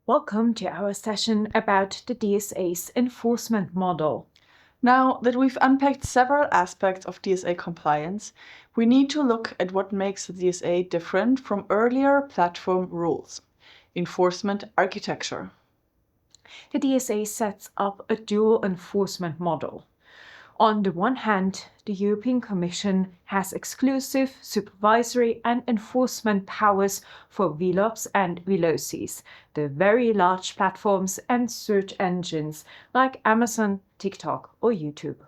Welcome to our session about the DSA's enforcement model. Now that we've unpacked several aspects of DSA compliance, we need to look at what makes the DSA different from earlier platform rules. Enforcement architecture. The DSA sets up a dual enforcement model. On the one hand, the European Commission has exclusive supervisory and enforcement powers for VLOPs and VLOCs, the very large platforms and search engines like Amazon, TikTok, or YouTube.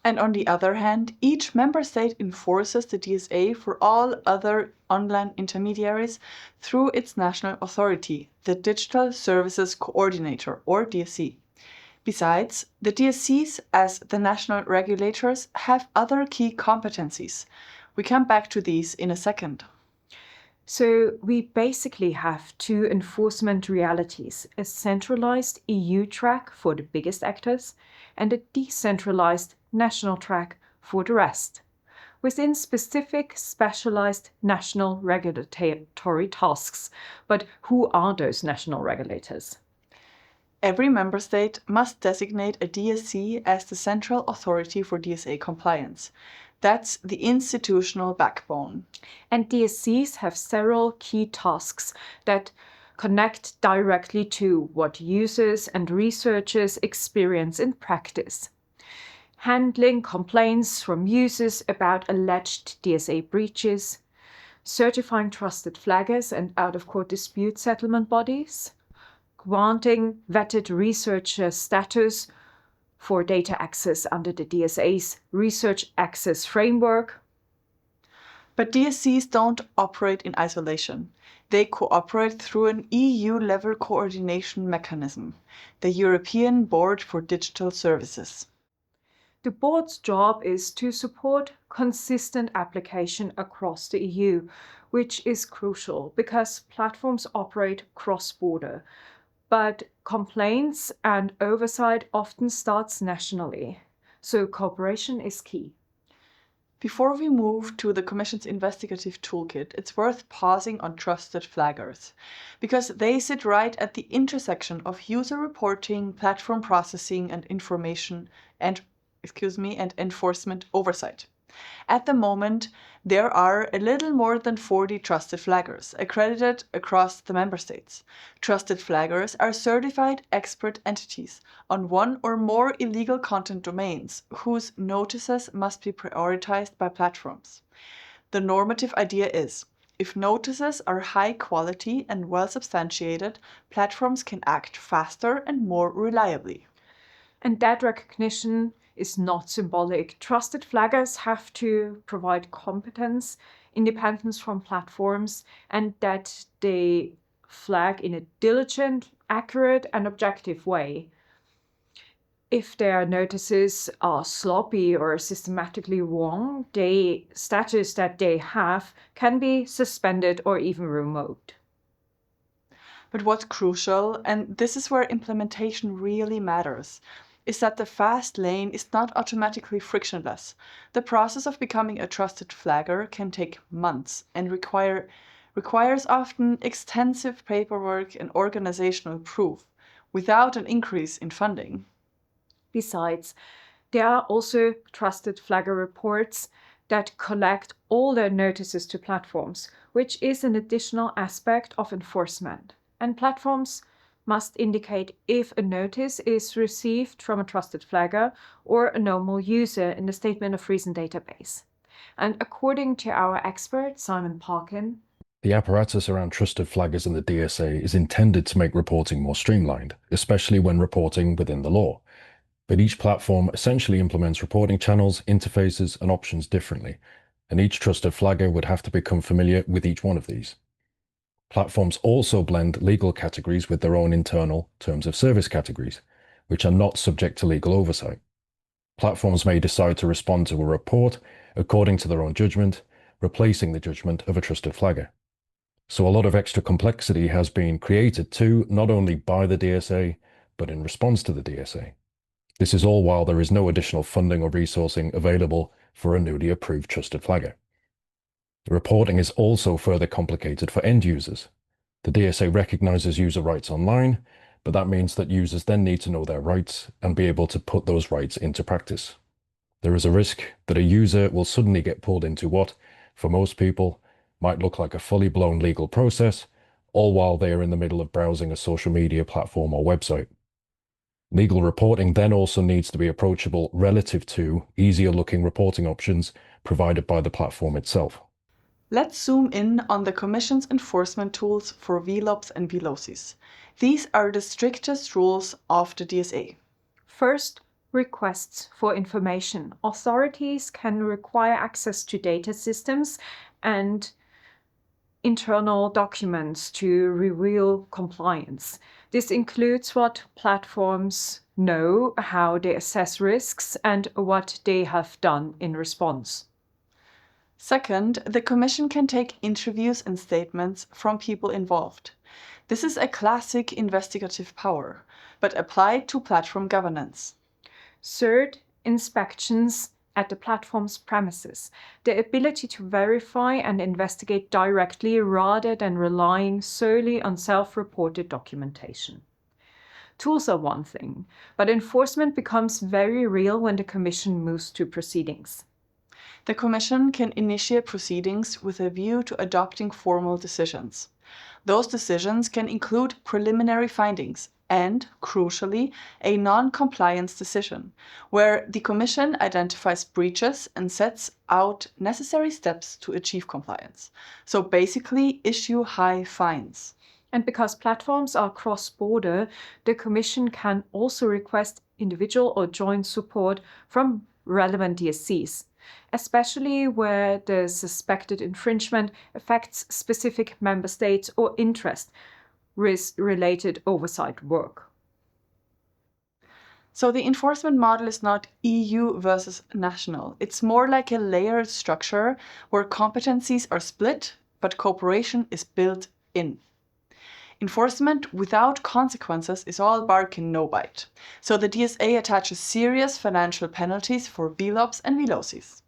And on the other hand, each member state enforces the DSA for all other online intermediaries through its national authority, the Digital Services Coordinator, or DSC. Besides, the DSCs, as the national regulators, have other key competencies. We come back to these in a second. So we basically have two enforcement realities, a centralized EU track for the biggest actors and a decentralized national track for the rest, within specific specialized national regulatory tasks. But who are those national regulators? Every member state must designate a DSC as the central authority for DSA compliance. That's the institutional backbone. And DSCs have several key tasks that connect directly to what users and researchers experience in practice. Handling complaints from users about alleged DSA breaches, certifying trusted flaggers and out-of-court dispute settlement bodies, granting vetted researcher status for data access under the DSA's Research Access Framework. But DSCs don't operate in isolation. They cooperate through an EU-level coordination mechanism, the European Board for Digital Services. The board's job is to support consistent application across the EU, which is crucial because platforms operate cross-border. But complaints and oversight often starts nationally, so cooperation is key. Before we move to the Commission's investigative toolkit, it's worth pausing on trusted flaggers, because they sit right at the intersection of user reporting, platform processing, and enforcement oversight. At the moment, there are a little more than 40 trusted flaggers accredited across the member states. Trusted flaggers are certified expert entities on one or more illegal content domains whose notices must be prioritized by platforms. The normative idea is, if notices are high quality and well substantiated, platforms can act faster and more reliably. And that recognition is not symbolic. Trusted flaggers have to provide competence, independence from platforms, and that they flag in a diligent, accurate, and objective way. If their notices are sloppy or systematically wrong, the status that they have can be suspended or even removed. But what's crucial, and this is where implementation really matters, is that the fast lane is not automatically frictionless. The process of becoming a trusted flagger can take months and requires often extensive paperwork and organizational proof without an increase in funding. Besides, there are also trusted flagger reports that collect all their notices to platforms, which is an additional aspect of enforcement. And platforms must indicate if a notice is received from a trusted flagger or a normal user in the Statement of Reason database. And according to our expert, Simon Parkin, the apparatus around trusted flaggers in the DSA is intended to make reporting more streamlined, especially when reporting within the law. But each platform essentially implements reporting channels, interfaces, and options differently, and each trusted flagger would have to become familiar with each one of these. Platforms also blend legal categories with their own internal terms of service categories, which are not subject to legal oversight. Platforms may decide to respond to a report according to their own judgment, replacing the judgment of a trusted flagger. So a lot of extra complexity has been created too, not only by the DSA, but in response to the DSA. This is all while there is no additional funding or resourcing available for a newly approved trusted flagger. The reporting is also further complicated for end users. The DSA recognizes user rights online, but that means that users then need to know their rights and be able to put those rights into practice. There is a risk that a user will suddenly get pulled into what, for most people, might look like a fully blown legal process, all while they are in the middle of browsing a social media platform or website. Legal reporting then also needs to be approachable relative to easier looking reporting options provided by the platform itself. Let's zoom in on the Commission's enforcement tools for VLOPs and VLOCs. These are the strictest rules of the DSA. First, requests for information. Authorities can require access to data systems and internal documents to reveal compliance. This includes what platforms know, how they assess risks, and what they have done in response. Second, the Commission can take interviews and statements from people involved. This is a classic investigative power, but applied to platform governance. Third, inspections at the platform's premises. The ability to verify and investigate directly rather than relying solely on self-reported documentation. Tools are one thing, but enforcement becomes very real when the Commission moves to proceedings. The Commission can initiate proceedings with a view to adopting formal decisions. Those decisions can include preliminary findings and, crucially, a non-compliance decision, where the Commission identifies breaches and sets out necessary steps to achieve compliance. So basically, issue high fines. And because platforms are cross-border, the Commission can also request individual or joint support from relevant DSCs, especially where the suspected infringement affects specific member states or interest related oversight work. So the enforcement model is not EU versus national. It's more like a layered structure where competencies are split, but cooperation is built in. Enforcement without consequences is all bark and no bite. So the DSA attaches serious financial penalties for VLOPs and VLOCs.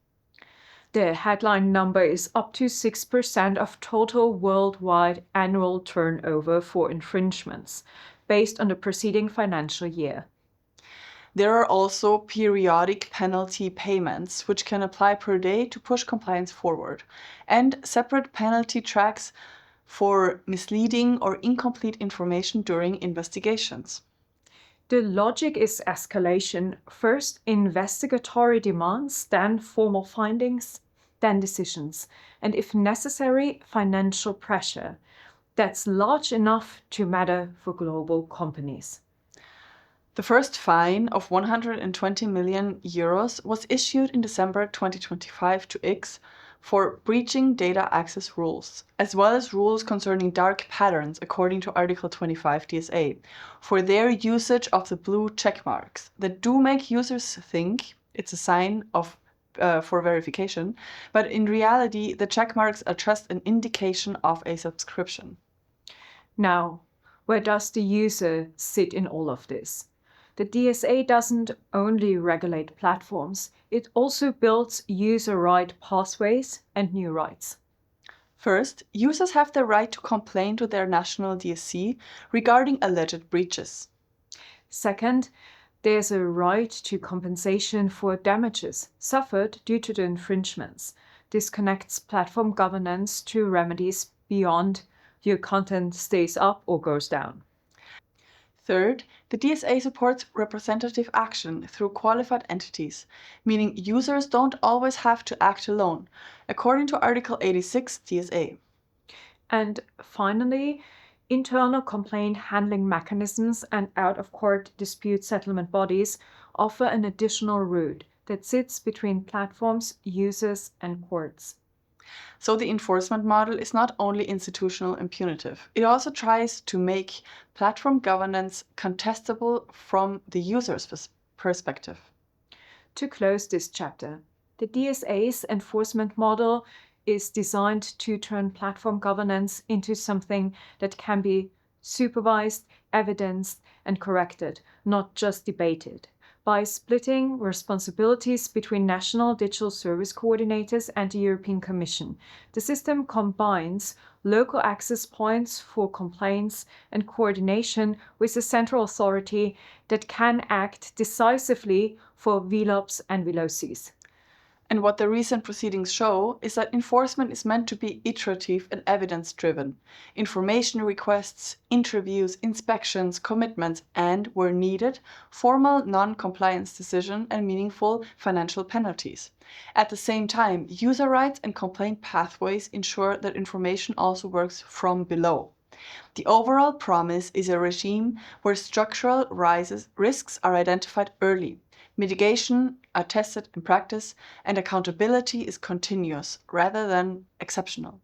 The headline number is up to 6% of total worldwide annual turnover for infringements, based on the preceding financial year. There are also periodic penalty payments, which can apply per day to push compliance forward, and separate penalty tracks for misleading or incomplete information during investigations. The logic is escalation. First, investigatory demands, then formal findings, then decisions, and if necessary, financial pressure. That's large enough to matter for global companies. The first fine of 120 million euros was issued in December 2025 to X for breaching data access rules, as well as rules concerning dark patterns according to Article 25 DSA, for their usage of the blue check marks that do make users think it's a sign of for verification, but in reality the check marks are just an indication of a subscription. Now, where does the user sit in all of this? The DSA doesn't only regulate platforms, it also builds user right pathways and new rights. First, users have the right to complain to their national DSC regarding alleged breaches. Second, there's a right to compensation for damages suffered due to the infringements. This connects platform governance to remedies beyond your content stays up or goes down. Third, the DSA supports representative action through qualified entities, meaning users don't always have to act alone, according to Article 86 DSA. And finally, internal complaint handling mechanisms and out-of-court dispute settlement bodies offer an additional route that sits between platforms, users, and courts. So the enforcement model is not only institutional and punitive, it also tries to make platform governance contestable from the user's perspective. To close this chapter, the DSA's enforcement model is designed to turn platform governance into something that can be supervised, evidenced, and corrected, not just debated. by splitting responsibilities between national digital service coordinators and the European Commission. The system combines local access points for complaints and coordination with a central authority that can act decisively for VLOPs and VLOCs. And what the recent proceedings show is that enforcement is meant to be iterative and evidence-driven. Information requests, interviews, inspections, commitments, and, where needed, formal non-compliance decision and meaningful financial penalties. At the same time, user rights and complaint pathways ensure that information also works from below. The overall promise is a regime where structural risks are identified early, mitigation are tested in practice, and accountability is continuous rather than exceptional.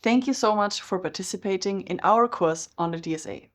Thank you so much for participating in our course on the DSA.